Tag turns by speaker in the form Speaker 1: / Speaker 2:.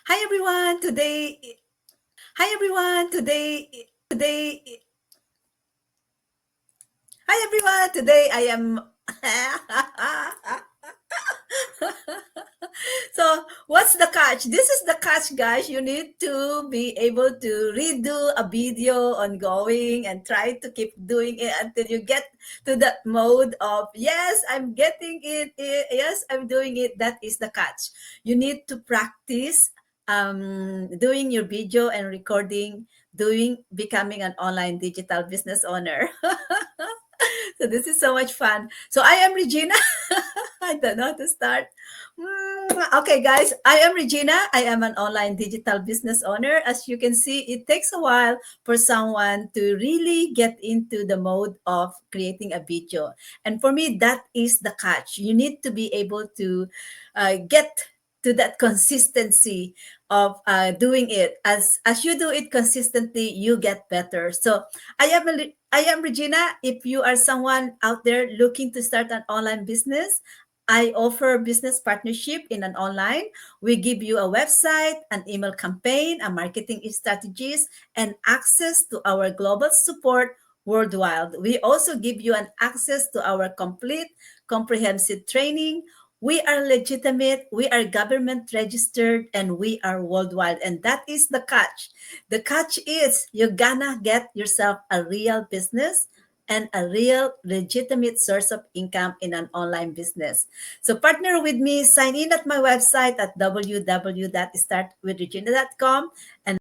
Speaker 1: Hi everyone. Hi everyone. Hi everyone. Today I am. So what's the catch? This is the catch, guys. You need to be able to redo a video ongoing and try to keep doing it until you get to that mode of yes, I'm getting it. Yes, I'm doing it. That is the catch. You need to practice doing your video and recording, doing becoming an online digital business owner. So this is so much fun. So I am Regina. I don't know how to start. Okay, guys, I am Regina. I am an online digital business owner. As you can see, it takes a while for someone to really get into the mode of creating a video. And for me, that is the catch. You need to be able to get to that consistency of doing it. As you do it consistently, you get better. So I am Regina. If you are someone out there looking to start an online business, I offer business partnership in an online. We give you a website, an email campaign, a marketing strategies, and access to our global support worldwide. We also give you an access to our complete comprehensive training. We are legitimate, we are government registered, and we are worldwide. And that is the catch. The catch is you're gonna get yourself a real business and a real legitimate source of income in an online business. So partner with me, sign in at my website at www.startwithregina.com and